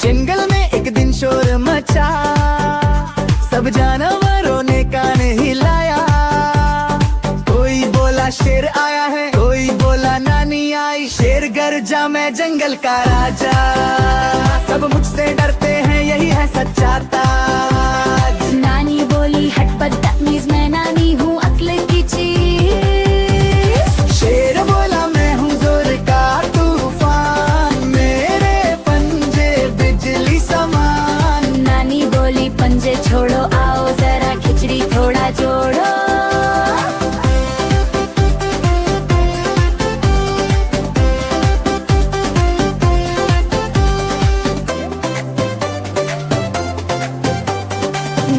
जंगल में एक दिन शोर मचा, सब जानवरों ने कान हिलाया। कोई बोला शेर आया है, कोई बोला नानी आई। शेर गर्जा मैं जंगल का राजा, सब मुझसे डरते हैं यही है सच्चा ताज। नानी बोली हट बदतमीज, मैं नानी हूँ अक्ल की चीज। शेर बोला मैं हूँ जोर का तूफान, मेरे पंजे बिजली समान। नानी बोली पंजे छोड़ो, आओ जरा खिचड़ी थोड़ा जोड़ो।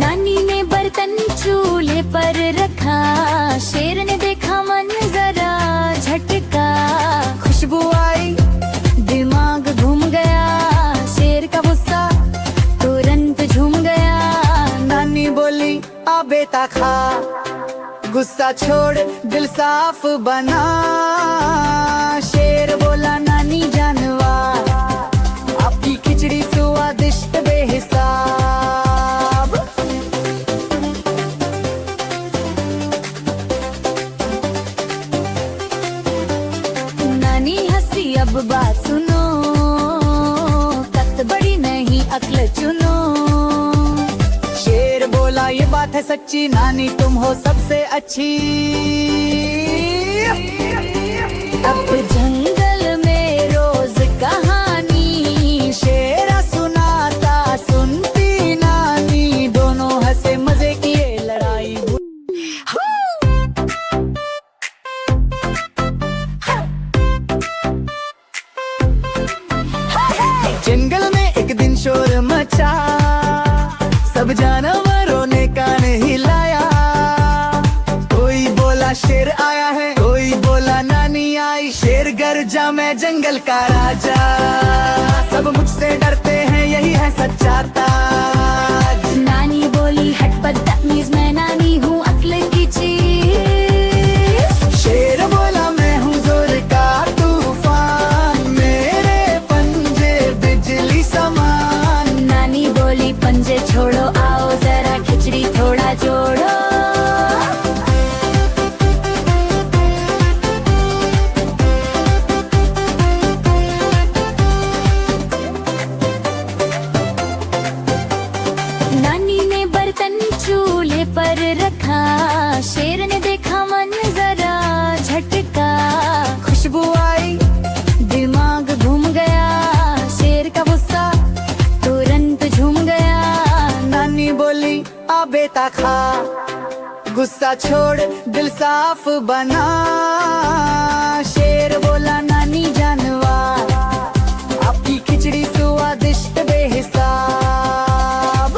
नानी ने बर्तन चूल्हे पर रखा, शेर ने देखा मंजरा झटका। खुशबू आई, दिमाग घूम गया, शेर का गुस्सा तुरंत झूम गया। नानी बोली आ बेटा खा, गुस्सा छोड़ दिल साफ बना। शेर बोला नानी जानवर, आपकी खिचड़ी स्वादिष्ट बेहिसाब। नानी हंसी अब बात सुनो, कत बड़ी नहीं अक्ल चुनो। शेर बोला ये बात है सच्ची, नानी तुम हो सबसे अच्छी। अब जंगल में रोज कहानी, शेर सुनाता सुनती नानी। दोनों हंसे मजे किए लड़ाई। जंगल में एक दिन शोर मचा, सब जानवरों ने कान हिलाया। कोई बोला शेर आया है, कोई बोला नानी आई। शेर गर्जा मैं जंगल का राजा, सब मुझसे डरते हैं यही है सच्चा ताज। नानी बोली हट बदतमीज, मैं नानी हूँ अक्ल की चीज। शेर बोला मैं हूँ जोर का तूफान, मेरे पंजे बिजली समान। नानी बोली पंजे छोड़ो, आओ जरा खिचड़ी थोड़ा जोड़ो। नानी ने बर्तन चूल्हे पर रखा, शेर ने देखा मंजरा झटका। खुशबू आई, दिमाग घूम गया, शेर का गुस्सा तुरंत झूम गया। नानी बोली आ बेटा खा, गुस्सा छोड़ दिल साफ बना। शेर बोला नानी जानवर, आपकी खिचड़ी स्वादिष्ट बेहिसाब।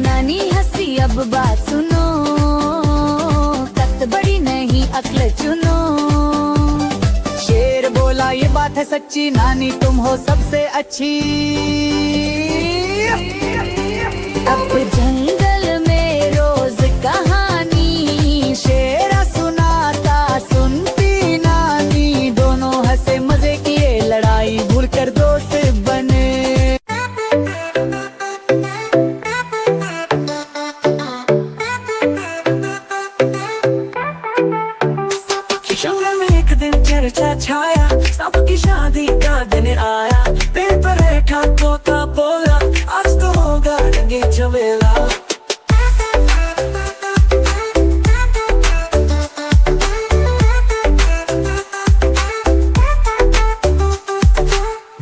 नानी हंसी अब बात सुनो, कत बड़ी नहीं अक्ल चुनो। शेर बोला ये बात है सच्ची, नानी तुम हो सबसे अच्छी। अब जंगल में रोज कहानी, शेर सुनाता सुनती नानी। दोनों हंसे मजे किए लड़ाई भूल कर दोस्त बने। शहर में एक दिन चर्चा छाया, सबकी शादी का दिन आया। पेड़ पर बैठा तोता बोला आज तो होगा रंगे झमेला।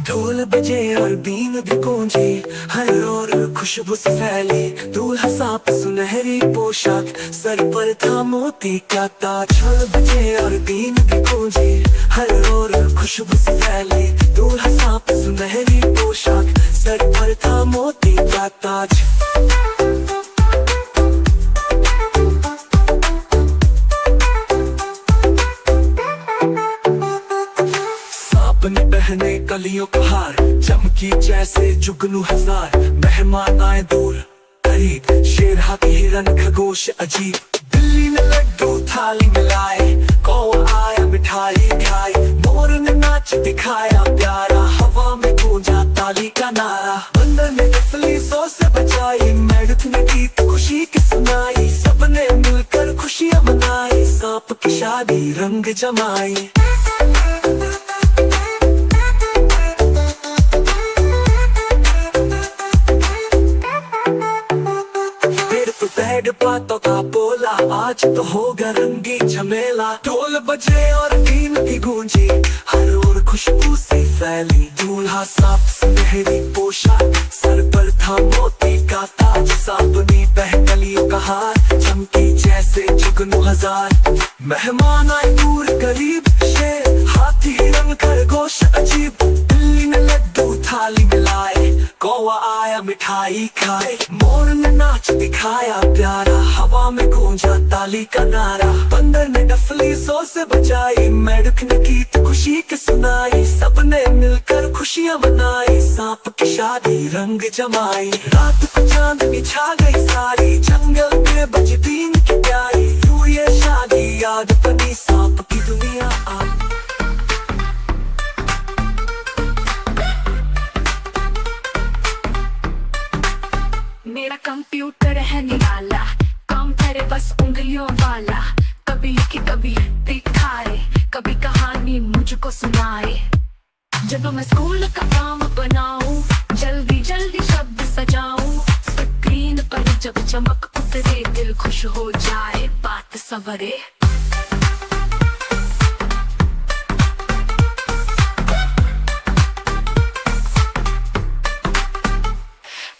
ढोल बजे और बीन भी गूंजी, हर ओर खुशबू से फैली। दूल्हा साफ सुनहरी पोशाक, सर पर था मोती का ताज। ढोल बजे और बीन भी गूंजी, हर ओर खुशबू से फैली। दूल्हा साफ सुनहरी पोशाक, सर पर था मोती का ताज। सांप ने पहने कलियों का हार, चमकी चमकी जैसे जुगनू हजार, मेहमान आए दूर करीब, शेर हाथी हिरन खरगोश अजीब। दिल्ली ने लड्डू थाली मिलाए, कौवा आया मिठाई खाई, मोर ने नाच दिखाया प्यारा, हवा में गूंजा ताली का नारा। बंदर ने नस्ली सौ से बचाई, मेढक ने गीत खुशी की सुनाई, सबने मिलकर खुशियां मनाई, सांप की शादी रंग जमाई। बैड बातों का बोला, आज तो होगा रंगी झमेला। ढोल बजे और बीन की गूंजी, हर ओर खुशबू सी फैली। दूल्हा सांप सुनहरी पोशाक, सर पर था मोती का ताज, सांपनी बहकलियों का हार, चमकी जैसे जुगनू हजार। मेहमान आए दूर करीब, शेर हाथी हिरन खरगोश अजीब। दिल्ली ने लड्डू थाली मिलाए, कौवा आया मिठाई खाए, मोर ने नाच दिखाया प्यारा, हवा में गूंजा ताली का नारा। बंदर ने नफली सौ से बचाई, मेढक ने गीत खुशी की सुनाई, सबने मिलकर खुशियां मनाई, सांप की शादी रंग जमाई। रात को चांदनी छा गई सारी, जंगल में बजी बीन की प्यारी, यूं ये शादी याद बनी सांप की दुनिया आई। मेरा कंप्यूटर है निराला, काम करे बस उंगलियों वाला, कभी लिखी कभी दिखाए, कभी कहानी मुझको सुनाए। जब मैं स्कूल का काम बनाऊं, जल्दी जल्दी शब्द सजाऊं, स्क्रीन पर जब चमक उतरे, दिल खुश हो जाए, बात सवरे।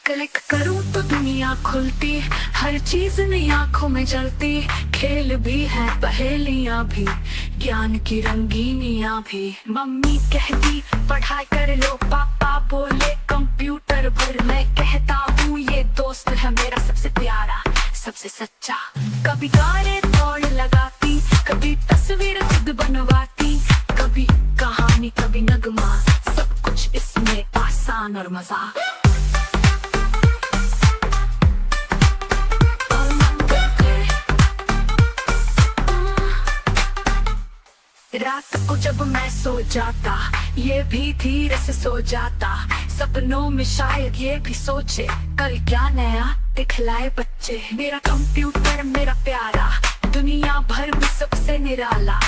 क्लिक करूं तो दुनिया खुलती, हर चीज नई आंखों में जलती, खेल भी है पहेलियां भी, ज्ञान की रंगीनियां भी। मम्मी कहती पढ़ाई कर लो, पापा बोले कंप्यूटर भर, मैं कहता हूँ ये दोस्त है मेरा सबसे प्यारा, सबसे सच्चा। कभी गाने दौड़ लगाती, कभी तस्वीर खुद बनवाती, कभी कहानी कभी नगमा, सब कुछ इसमें आसान और मजा। रात को जब मैं सो जाता, ये भी धीरे से सो जाता, सपनों में शायद ये भी सोचे, कल क्या नया दिखलाए बच्चे। मेरा कंप्यूटर मेरा प्यारा, दुनिया भर में सबसे निराला।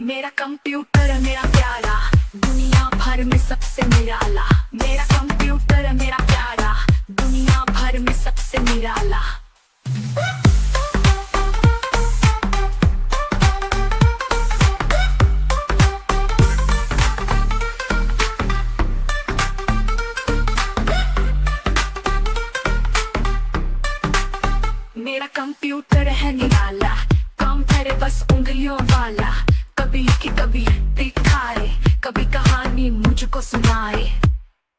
मेरा कंप्यूटर मेरा प्यारा, दुनिया भर में सबसे निराला। मेरा कंप्यूटर मेरा प्यारा, दुनिया भर में सबसे निराला। मेरा कंप्यूटर है निराला, काम करे बस उंगलियों वाला, कभी लिखी कभी दिखाए, कभी कहानी मुझको सुनाए।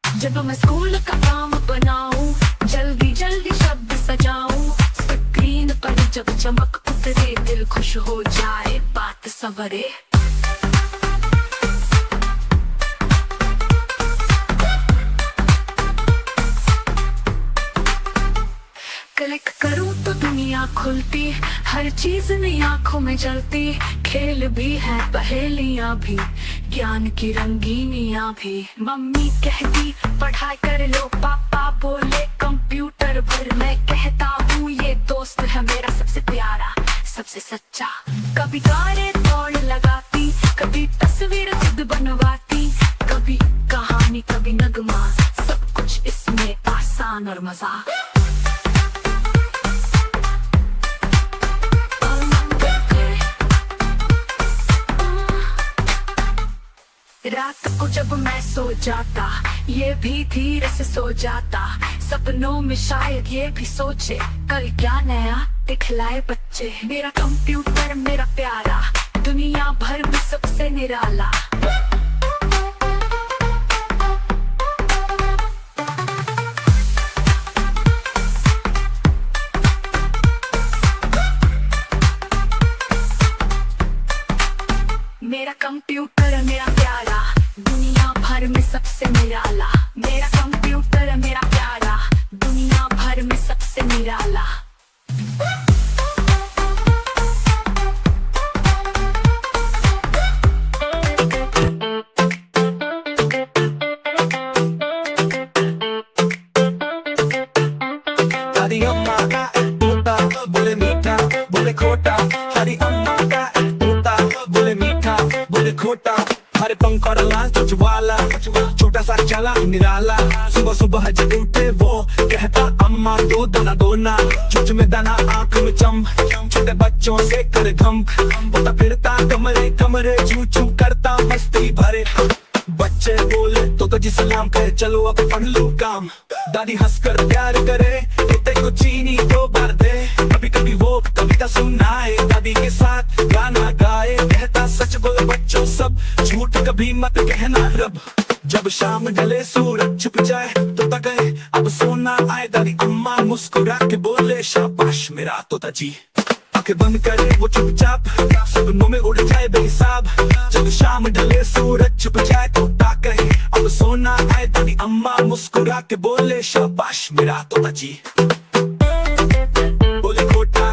जब मैं स्कूल का काम बनाऊं, जल्दी जल्दी शब्द सजाऊं, स्क्रीन पर जब चमक उतरे, दिल खुश हो जाए, बात सवरे। क्लिक करूं तो दुनिया खुलती, हर चीज नई आंखों में जलती, खेल भी है पहेलियां भी, ज्ञान की रंगीनियां भी। मम्मी कहती पढ़ाई कर लो, पापा बोले कंप्यूटर भर, मैं कहता हूँ ये दोस्त है मेरा सबसे प्यारा, सबसे सच्चा। कभी गाने दौड़ लगाती, कभी तस्वीर खुद बनवाती, कभी कहानी कभी नगमा, सब कुछ इसमें आसान और मजा। रात को जब मैं सो जाता, ये भी धीरे से सो जाता, सपनों में शायद ये भी सोचे, कल क्या नया दिखलाए बच्चे। मेरा कंप्यूटर मेरा प्यारा, दुनिया भर में सबसे निराला। पंख और लाल चुचवाला, छोटा सा चला निराला। सुबह सुबह जब उठे वो कहता अम्मा दो दाना दो ना, चुच में दाना आंख में चम, छोटे बच्चों से कर घम, बोता फिरता कमरे कमरे चू चू करता मस्ती भरे। बच्चे बोले तो जी सलाम कहे चलो अब पढ़ लो काम। दादी हंसकर प्यार करे इतने को चीनी दो बार दे। कभी कभी वो कविता सुनाए दादी के साथ गाना गाए, कहता सच बोलो बच्चों सब झूठ कभी मत कहना रब। जब शाम ढले सूरज छुप जाए तो गए अब सोना आए, दादी अम्मा मुस्कुरा के बोले शाबाश मेरा तोता जी। आंखें बंद करे वो चुपचाप सपनों में उड़ जाए बेहिसाब। जब शाम ढले सूरज छुप जाए तो कहे अब सोना आए, दादी अम्मा मुस्कुरा के बोले शाबाश मेरा तोता जी। बोले खोटा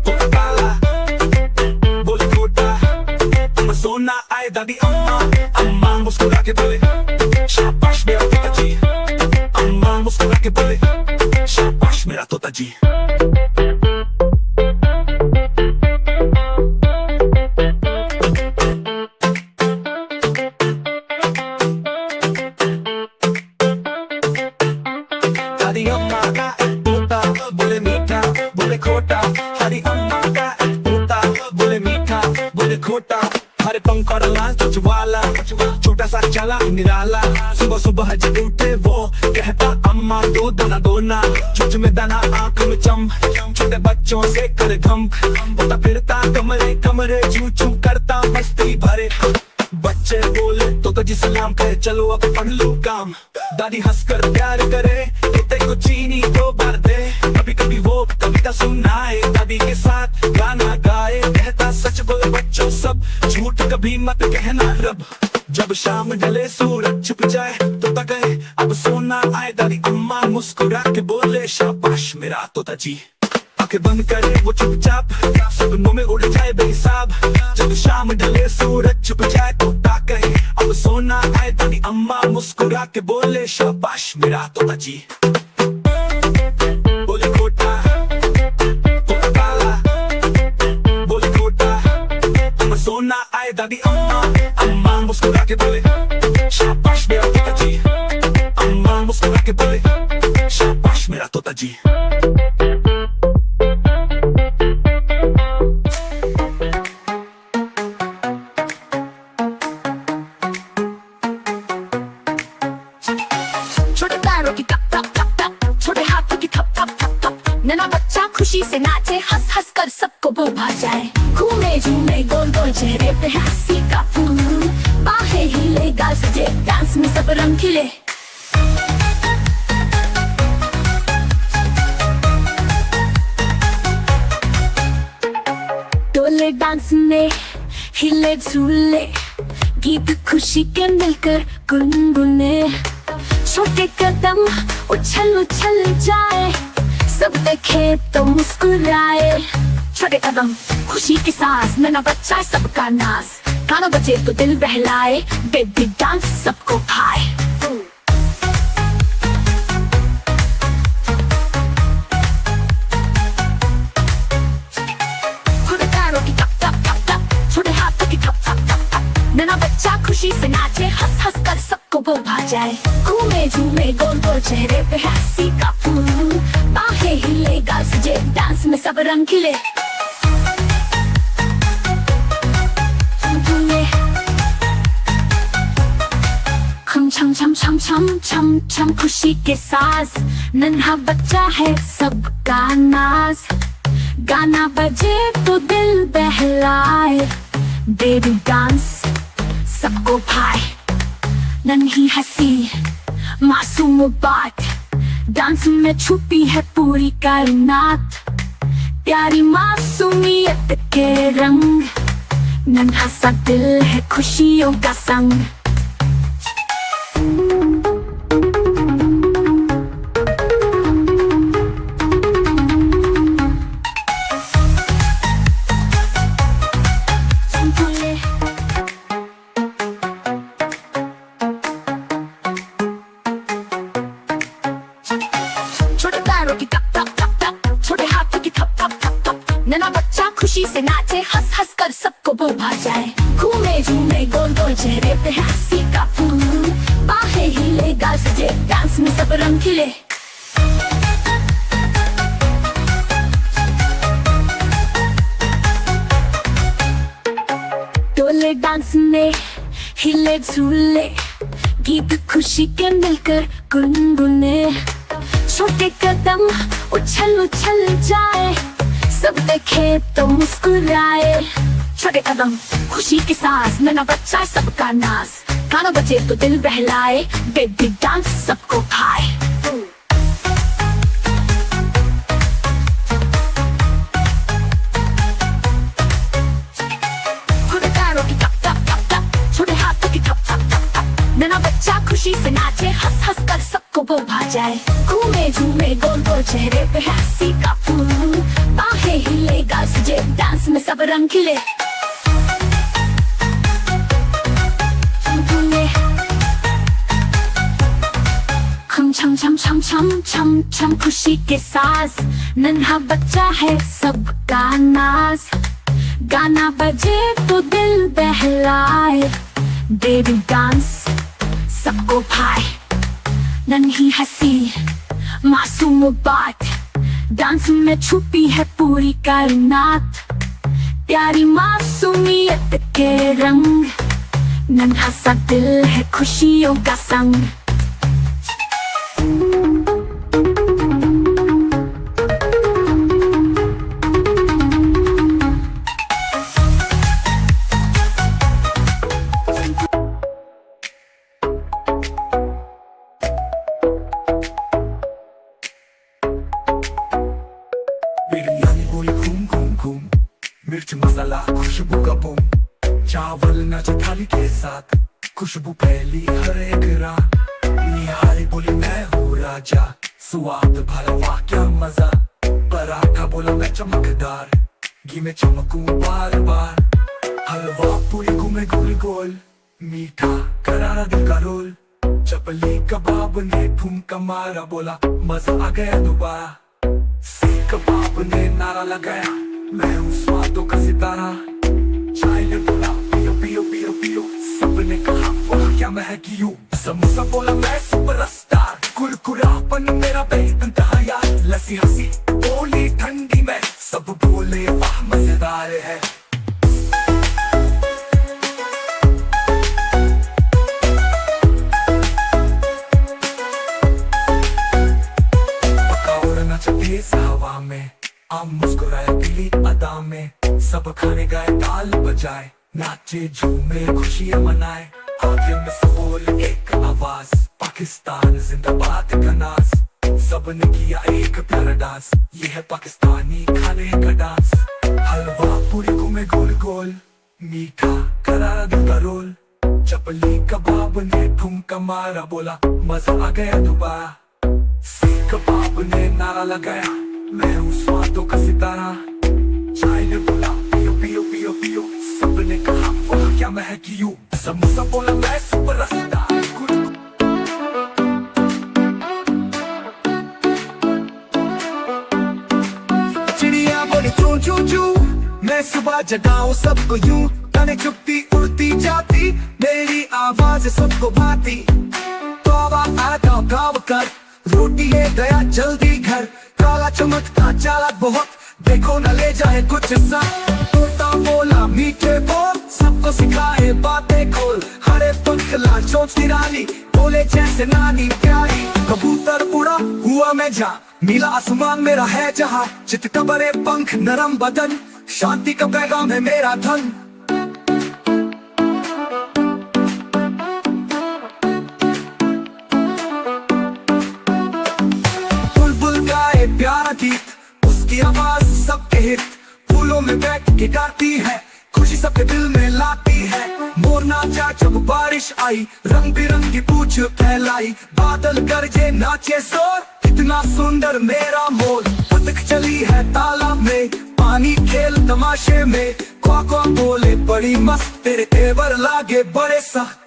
तोता काला, बोले खोटा अब सोना आए, दादी अम्मा मुस्कुरा के बोले शाबाश मेरा तोता जी। अम्मा मुस्कुरा के बोले शाबाश मेरा तोता जी। दादी अम्मा का एक तोता बोले मीठा बोले खोटा, दादी अम्मा का एक तोता बोले मीठा बोले खोटा। हरे पंख और लाल चुचवाला, छोटा सा चला निराला। सुबह सुबह जब उठे वो कहता अम्मा दो दाना दो ना, चुच में दाना आंख में चम, छोटे बच्चों से कर घम, बोता फिरता कमरे कमरे चू चू करता मस्ती भरे। बच्चे बोले तो जी सलाम कहे चलो अब पढ़ लो काम। दादी हंसकर प्यार करे इतने को चीनी दो बार दे। कभी कभी वो कविता सुनाए दादी के साथ गाना गाए, कहता सच बोलो बच्चों सब झूठ कभी मत कहना रब। जब शाम ढले सूरज छुप जाए तो गए अब सोना आए, दादी अम्मा मुस्कुरा के बोले शाबाश मेरा तोता जी। आंखें बंद करे वो चुपचाप सपनों में उड़ जाए बेहिसाब। जब शाम ढले सूरज छुप जाए तो कहे अब सोना आए, दादी अम्मा मुस्कुरा के बोले शाबाश मेरा तोता जी। बोले खोटा तोता काला, बोले खोटा अब सोना आए, दादी अम्मा मुस्कुरा के बोले शाबाश मेरा तोता जी। अम्मा मुस्कुरा के बोले शाबाश मेरा तोता जी। छोटे पैरों की टप टप टप टप, छोटे हाथों की थप थप थप थप, नन्हा बच्चा खुशी से नाचे हंस हंस कर सबको वो भा जाए। घूमे झूमे गोल गोल चेहरे पे हंसी का फूल, बाहें हिले गाल सजे डांस में सब रंग खिले। डोले डांस में हिले झूले, गीत खुशी के मिलकर गुनगुने। छोटे कदम उछल उछल जाए, सब देखे तो मुस्कुराए। छोटे कदम खुशी की सांस, नन्हा बच्चा सबका नाज, गाना बजे तो दिल बहलाए, बेबी डांस सबको भाए। छोटे पैरों की टप टप टप टप, छोटे हाथों की थप थप थप थप, नन्हा बच्चा खुशी से नाचे हंस हंस कर सबको वो भा जाए। घूमे झूमे गोल गोल चेहरे पे हंसी का फूल, बाहें हिले गाल सजे डांस में सब रंग खिले। खम छम छम छम छम छम छम खुशी के साज, नन्हा बच्चा है सबका नाज, गाना बजे तो दिल बहलाए, बेबी डांस सबको भाए। नन्ही हंसी मासूम बात, डांस में छुपी है पूरी कायनात, प्यारी मासूमियत के रंग, नन्हा सा दिल है खुशियों का संग। छोटे पैरों की टप टप टप टप, छोटे हाथों की थप थप थप थप, नन्हा बच्चा खुशी से नाचे हंस हंस कर सबको वो भा जाए। घूमे झूमे गोल गोल गोल चेहरे पे हंसी का फूल, बाहें हिले गाल सजे डांस में सब रंग खिले। डोले डांस में हिले झूले, गीत खुशी के मिलकर गुनगुने। छोटे कदम उछल उछल जाए, सब देखे तो मुस्कुराए। छोटे कदम खुशी की सांस, नन्हा बच्चा सबका नाज, गाना बजे तो दिल बहलाए, बेबी डांस सबको भाए। छोटे पैरों की टप टप टप टप, छोटे हाथों की ठप ठप ठप ठप, नन्हा बच्चा खुशी से नाचे, हंस हंस कर सबको वो भा जाए। घूमे झूमे गोल गोल चेहरे पे हंसी का फूल, बाहें हिले गाल सजे डांस में सब रंग खिले। छम छम छम छम छम छम खुशी के साथ, नन्हा बच्चा है सबका नाज, गाना बजे तो दिल बहलाए, बेबी डांस सबको भाए। नन्ही हंसी मासूम बात, डांस में छुपी है पूरी कायनात, प्यारी मासूमियत के रंग, नन्हा सा दिल है खुशियों का संग। मिर्च मसाला खुशबू का बूम, चावल नाचे थाली के साथ, खुशबू फैली हर एक रात। निहारी बोली मैं हूँ राजा, स्वाद भरा वाह क्या मजा। पराठा बोला मैं चमकदार, घी में चमकूं बार बार। हलवा पूरी घूमे गोल गोल, मीठा करारा दिल का रोल। चपली कबाब ने ठुमका मारा, बोला मजा आ गया दोबारा। सीख कबाब ने नारा लगाया, मैं हूँ स्वादों का सितारा। चाय ने बोला पियो पियो पियो पियो, सबने कहा वाह क्या महकी हूँ। समोसा बोला मैं सुपरस्टार, कुरकुरापन मेरा बेइंतहा यार। लस्सी हंसी बोली ठंडी में, सब बोले वाह मजेदार है। पकौड़ा नाचा तेज हवा में, आम मुस्कुराए पीली अदा में। सब खाने गए ताल बजाए, नाचे झूमे खुशियां मनाए। आगे में सब बोले एक आवाज, पाकिस्तान जिंदाबाद का नाज। सबने किया एक प्यारा डांस, ये है पाकिस्तानी खाने का डांस। हलवा पूरी घूमे गोल गोल, मीठा करारा दिल का रोल। चपली कबाब ने ठुमका मारा, बोला मजा आ गया दोबारा। सीख कबाब ने नारा लगाया, मैं हूँ स्वादों का सितारा। चाय ने बोला पियो पियो पियो पियो, सबने कहा वाह क्या महकी हूँ। समोसा बोला मैं सुपरस्टार। चिड़िया बोली चू चू चू, मैं सुबह जगाऊं सबको यूं। गाने चुपती उड़ती जाती, मेरी आवाज सबको भाती। तौबा आता गाँव कर, रोटी ले गया जल्दी घर। काला चमकता चालाक बहुत, देखो न ले जाए कुछ सा। तोता बोला मीठे बोल, सबको सिखाए बातें खोल। हरे पंख ला चोंच निराली, बोले जैसे नानी प्यारी। कबूतर उड़ा हुआ मैं जा, नीला आसमान मेरा है जहाँ। चित बड़े पंख नरम बदन, शांति का पैगाम है मेरा धन। प्यारा गीत, उसकी आवाज सबके हित। फूलों में बैठ के गाती है, खुशी सबके दिल में लाती है। मोर नाचा जब बारिश आई, रंग बिरंगी पूछ फैलाई। बादल गरजे नाचे जोर, इतना सुंदर मेरा मोर। बतख चली है तालाब में, पानी खेल तमाशे में। क्वा बोले बड़ी मस्त, तेरे तेवर लागे बड़े सख्त।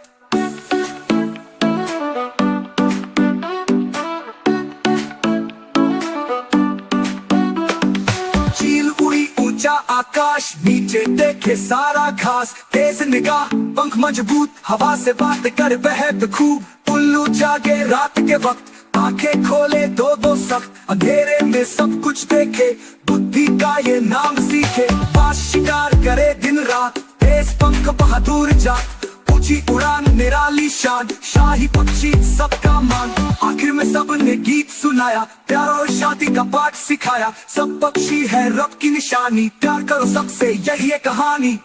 आकाश, नीचे देखे सारा घास। तेज निगाह, पंख मजबूत, हवा से बात कर बहत खूब। उल्लू जागे रात के वक्त, आंखें खोले दो दो सख्त। अंधेरे में सब कुछ देखे, बुद्धि का ये नाम सीखे। पास शिकार करे दिन रात, तेज पंख बहादुर जात। ऊंची उड़ान निराली शान, शाही पक्षी सबका मान। आखिर में सबने गीत सुनाया, प्यार और शांति का पाठ सिखाया। सब पक्षी है रब की निशानी, प्यार करो सबसे यही है कहानी।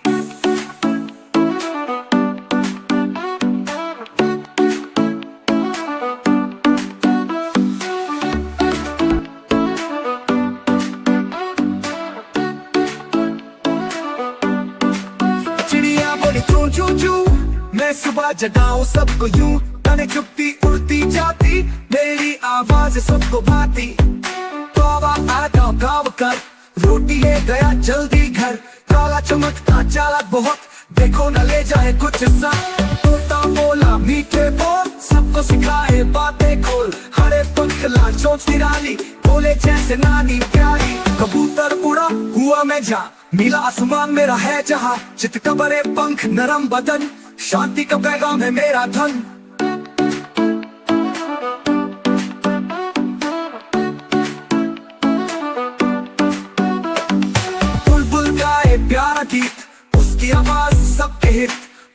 चिड़िया बोली चू चू चू, मैं सुबह जगाऊं सबको यूं। तने चुपती उड़ती जाती, मेरी आवाज सबको भाती। तोबा आता गाँव कर, रोटी ले गया जल्दी घर। काला चमकता चालाक बहुत, देखो न ले जाए कुछ सा। तोता बोला मीठे बोल, सबको सिखाए बातें खोल। हरे पंख ला चोंच निराली, बोले जैसे नानी प्यारी। कबूतर उड़ा हुआ मैं जा, नीला आसमान मेरा है जहाँ। चित का बड़े पंख नरम बदन, शांति का पैगाम है मेरा धन। बुलबुल गाए प्यारा गीत, उसकी आवाज सबके हित।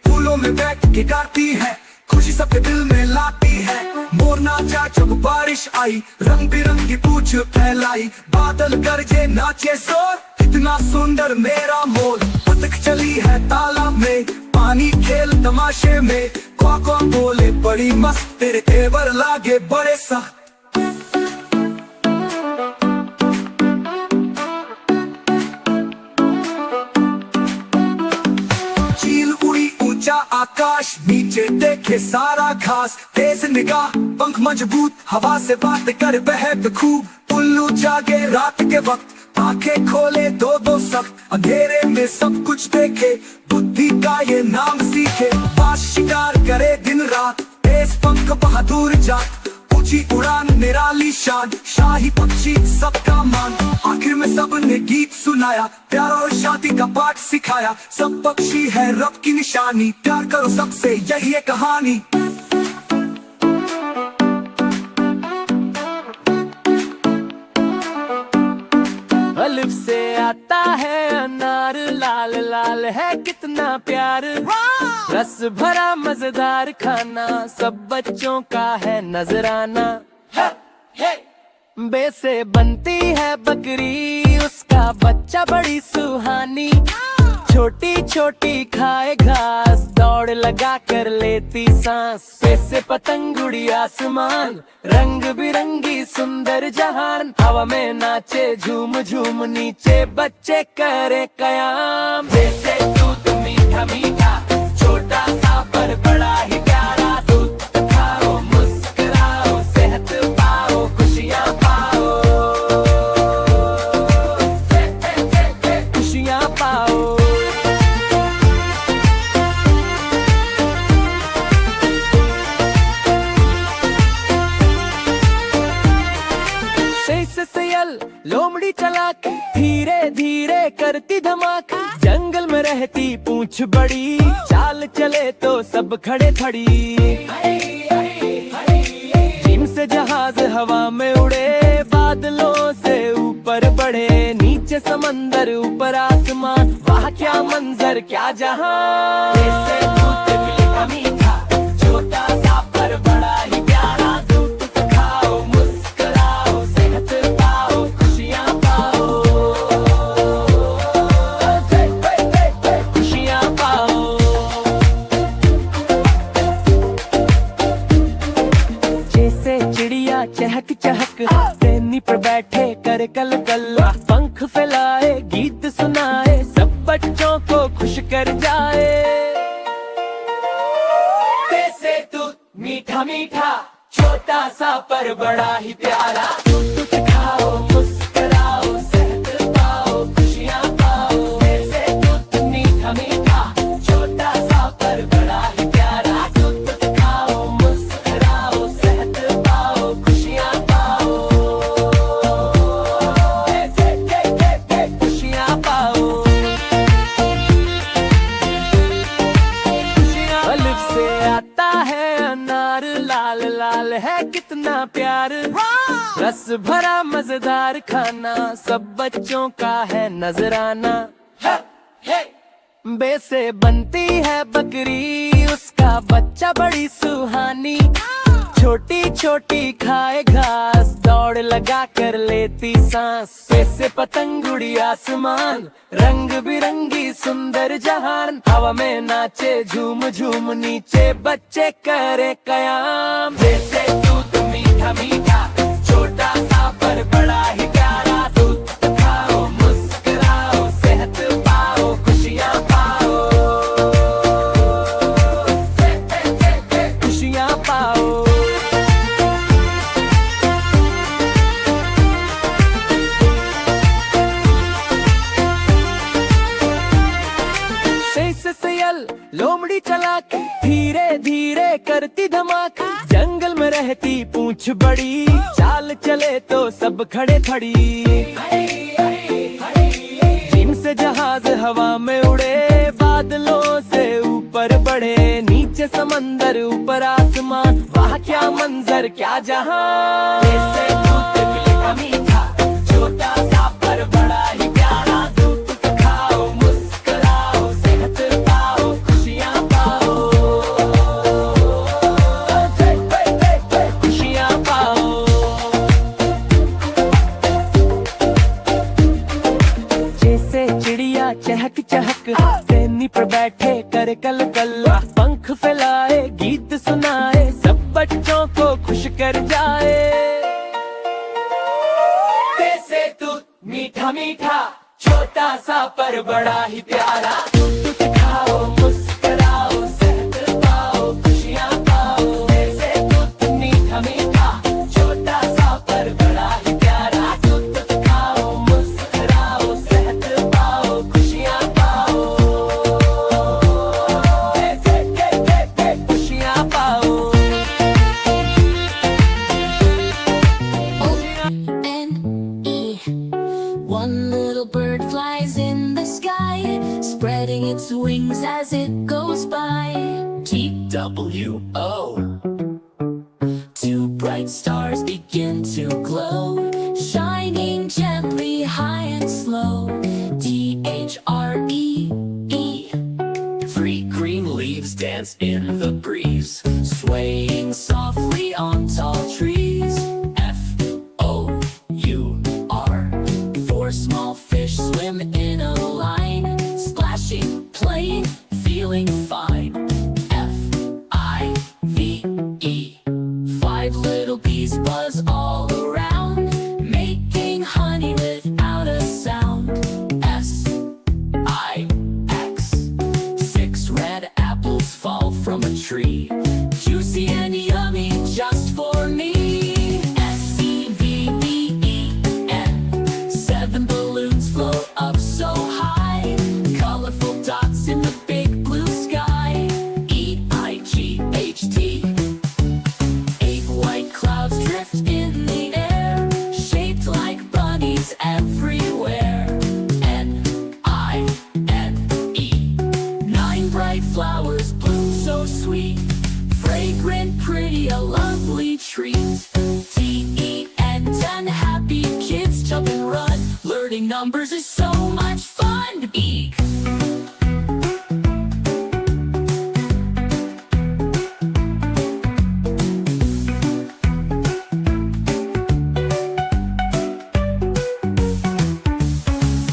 फूलों में बैठ के गाती है, खुशी सबके दिल में लाती है। मोर नाचा जब बारिश आई, रंग बिरंगी पूछ फैलाई। बादल गरजे नाचे जोर, इतना सुंदर मेरा मोर। बतख चली है तालाब में, पानी खेल तमाशे में। क्वा बोले बड़ी मस्त, तेरे तेवर लागे बड़े सख्त। चील उड़ी ऊंचा आकाश, नीचे देखे सारा घास। तेज निगाह, पंख मजबूत, हवा से बात कर बहत खूब। उल्लू जागे रात के वक्त, आंखें खोले दो दो सख्त। अंधेरे में सब कुछ देखे, बुद्धि का ये नाम सीखे। पास शिकार करे दिन रात, तेज पंख बहादुर जात। ऊंची उड़ान निराली शान, शाही पक्षी सबका मान। आखिर में सबने गीत सुनाया, प्यार और शांति का पाठ सिखाया। सब पक्षी है रब की निशानी, प्यार करो सबसे यही है कहानी। अलिफ से आता है अनार, लाल लाल है कितना प्यार। रस भरा मजेदार खाना, सब बच्चों का है नजराना। बे से बनती है बकरी, उसका बच्चा बड़ी सुहानी। छोटी छोटी खाए घास, दौड़ लगा कर लेती सांस। से पतंग उड़ी आसमान, रंग बिरंगी सुंदर जहान। हवा में नाचे झूम झूम, नीचे बच्चे करे कयाम। जैसे दूध मीठा मीठा, छोटा सा पर बड़ा ही प्यारा। दूध खाओ मुस्कुराओ, सेहत पाओ खुशियाँ पाओ। खुशियाँ पाओ। लोमड़ी चलाक, धीरे धीरे करती धमाक। जंगल में रहती पूंछ बड़ी, चाल चले तो सब खड़े खड़ी। जिम से जहाज हवा में उड़े, बादलों से ऊपर बढ़े। नीचे समंदर ऊपर आसमान, वाह क्या मंजर क्या जहां। जैसे दूध मीठा मीठा, छोटा सा पर बड़ा ही प्यारा। दूध खाओ मुस्कुराओ, सेहत पाओ खुशियाँ पाओ। खुशियाँ पाओ। जैसे चिड़िया चहक चहक, तेनी पर बैठे कर कल कल। पंख फैलाए गीत सुनाए, सब बच्चों को खुश कर जाए। जैसे दूध मीठा मीठा, छोटा सा पर बड़ा ही प्यारा। दूध खाओ मुस्कुराओ, सेहत पाओ खुशियाँ पाओ। जैसे दूध मीठा मीठा, छोटा सा पर बड़ा ही प्यारा। दूध खाओ मुस्कुराओ, सेहत पाओ खुशियाँ पाओ। खुशियाँ पाओ। रस भरा मजेदार खाना सब बच्चों का है नजराना। बे से बनती है बकरी उसका बच्चा बड़ी सुहानी। छोटी छोटी खाए घास दौड़ लगा कर लेती सांस। पे से पतंग उड़ी आसमान रंग बिरंगी सुंदर जहान। हवा में नाचे झूम झूम नीचे बच्चे करे कयाम। जैसे दूध मीठा मीठा छोटा सा पर बड़ा ही प्यारा। दूध खाओ मुस्कुराओ सेहत पाओ खुशियाँ पाओ खुशियाँ पाओ। सयल लोमड़ी चला के धीरे धीरे करती धमाके। जंगल में रहती पूंछ बड़ी चाल चले तो सब खड़े खड़ी। जिनसे जहाज हवा में उड़े बादलों से ऊपर बढ़े। नीचे समंदर ऊपर आसमान वाह क्या मंजर क्या जहां। जैसे दूध मीठा मीठा छोटा सा पर बड़ा ही प्यारा। दूध खाओ मुस्कुराओ सेहत पाओ खुशियाँ पाओ खुशियाँ पाओ। जैसे चिड़िया चहक चहक तेनी पर बैठे कर कल कल। पंख फैलाए गीत सुनाए सब बच्चों को खुश कर जाए। जैसे दूध मीठा मीठा छोटा सा पर बड़ा ही प्यारा। दूध खाओ मुस्कुराओ सेहत पाओ खुशियाँ पाओ। जैसे दूध मीठा मीठा छोटा सा पर बड़ा ही प्यारा। दूध खाओ मुस्कुराओ सेहत पाओ खुशियाँ पाओ खुशियाँ पाओ। O-N-E. One little bird flies in the sky, spreading its wings as it goes by. T-W-O. Two bright stars begin to glow, shining gently high and slow. T-H-R-E-E. Three green leaves dance in the breeze, swaying softly on tall trees. F-O-U-R. Four small fish swim in a line, splashing, playing, feeling fine. F-I-V-E. Five little bees buzz all around, making honey without a sound. S-I-X. Six red apples fall from a tree, juicy and yummy just for me. S-E-V-V-E-N. Seven balloons float up so high, colorful dots in the big blue sky. E-I-G-H-T. Eight white clouds drift in the air, shaped like bunnies everywhere. N-I-N-E. Nine bright flowers bloom so sweet, fragrant, pretty, a lovely treat. T-E-N. 10 happy kids jump and run, learning numbers is so much fun. Eek.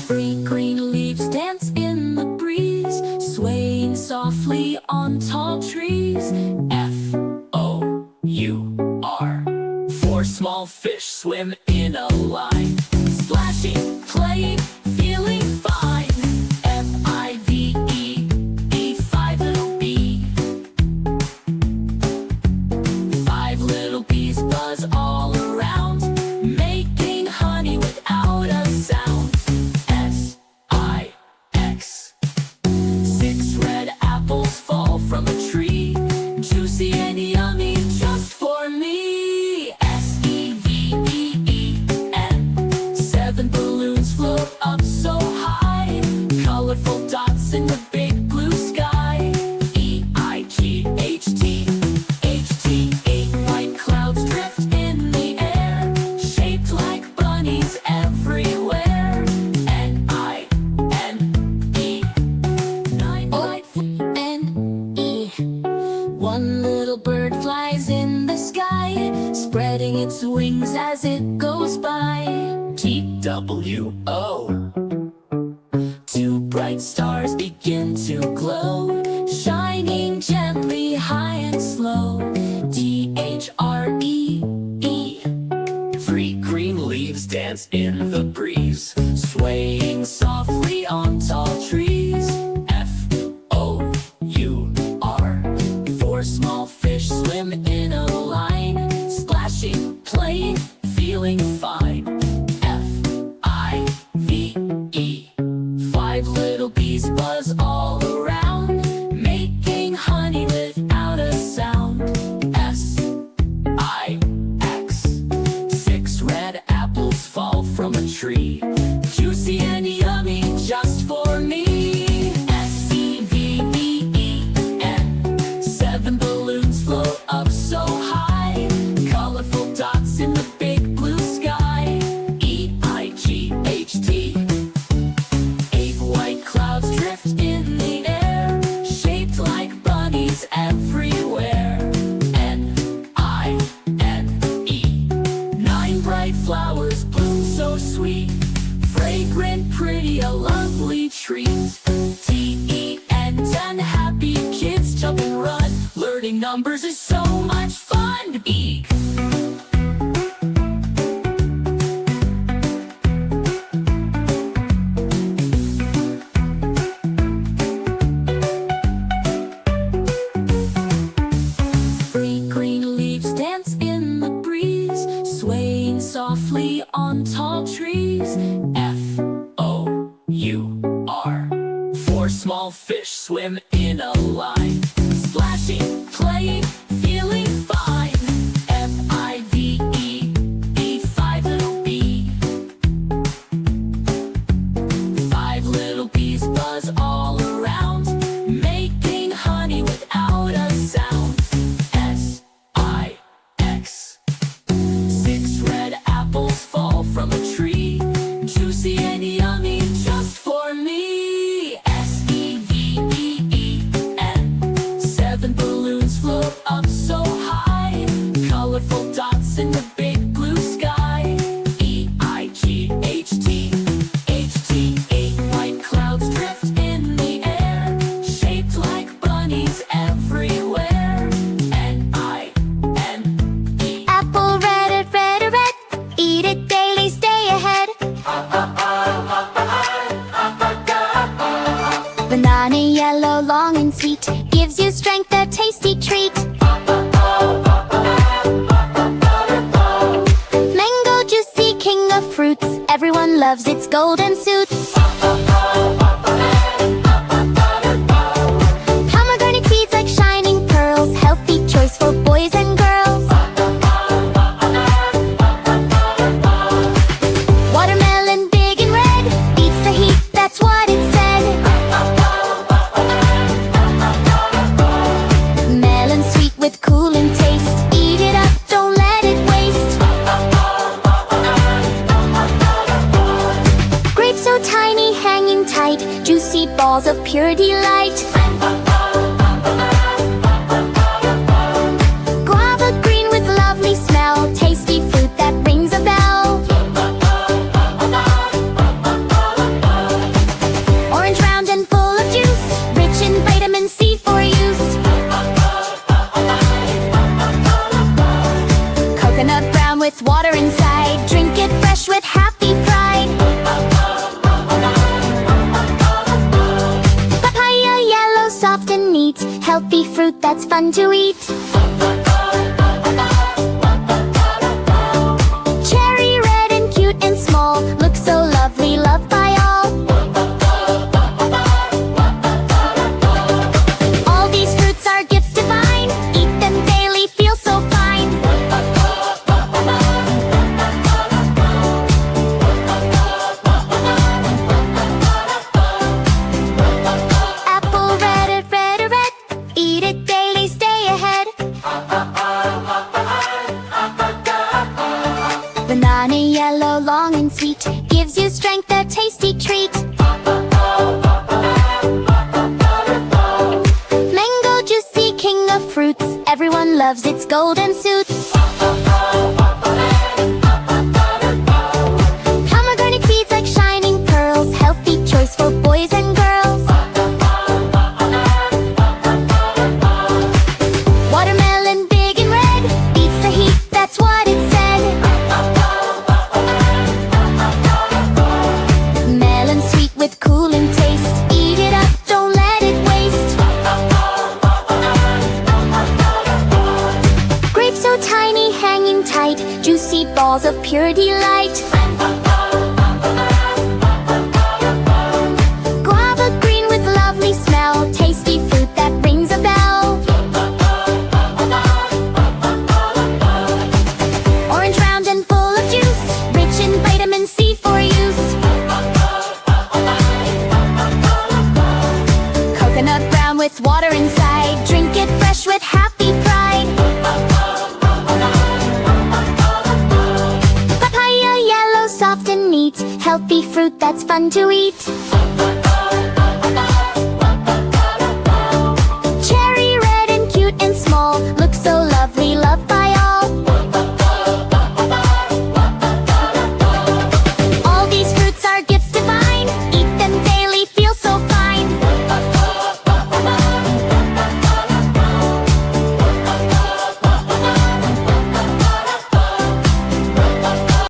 Three green leaves dance in the breeze, swaying softly on tall trees. F-O-U-R. Four small fish swim in a line, splashing, playing, feeling fine. F-I-V-E-E. Five little bee. Five little bees buzz all around, making honey without a sound. S-I-X. Six red apples fall from a tree, juicy and yummy just for me. S-E-V-E-E-N. Seven balloons float up so high, colorful dots in the big blue sky. E-I-G-H-T. H-T. Eight white clouds drift in the air, goes by. TWO. Two bright stars begin to glow, shining gently high and slow. THREE. Three green leaves dance in the breeze, swaying softly on tall trees. FOUR. Four small fish swim in a line, splashing, playing, feeling fine. FIVE. Five little bees buzz all around, making honey without a sound. SIX. Six red apples fall from a tree, juicy and yummy just for me. SEVEN. Seven balloons float up so high, colorful dots in the big blue sky. EIGHT. Eight white clouds drift in the air, shaped like bunnies everywhere. NINE. Nine bright flowers bloom so sweet, fragrant, pretty, a lovely treat. TEN. 10 happy kids jump and run, learning numbers is so much fun. Eek. Three green leaves dance in the breeze, swaying softly on tall trees. FOUR. Four small fish swim in a line, splashing, playing, feeling fine. FIVE. Five little bee. Five little bees buzz all around, making honey without a sound. SIX. Six red apples fall from a tree, juicy and yummy just for me. SEVEN. Seven balloons float up so high, colorful dots in the big blue sky. EIGHT. Eight white clouds drift in the air, shaped like bunnies everywhere. NINE. Apple red, red, red. Eat it daily, stay ahead. Banana yellow, long and sweet, gives you strength, a tasty treat. Mango juicy, king of fruits, everyone loves its golden suits. Pomegranate seeds like shining pearls, healthy choice for boys and girls. Watermelon big and red, beats the heat, that's what it said. Melon sweet with cooling taste, eat it up, don't let it waste. Grapes so tiny, hanging tight, juicy balls of pure delight. Guava green with lovely smell, tasty fruit that rings a bell. Orange round and full of juice, rich in vitamin C for use. Coconut brown with water inside, drink it fresh with happy pride. Papaya yellow, soft and neat, healthy fruit that's fun to eat. Cherry red and cute and small, looks so lovely, loved by all. All these fruits are gifts divine, eat them daily, feel so fine. Apple red, red, red, eat it daily, stay ahead. Banana yellow, long and sweet, gives you strength, a tasty treat. Mango juicy, king of fruits, everyone loves its golden suits. pure delight. Guava green with lovely smell, tasty fruit that rings a bell. Orange round and full of juice, rich in vitamin C for use. Coconut brown with water inside, drink it fresh with happy pride. Papaya yellow, soft and neat, healthy fruit that's fun to eat.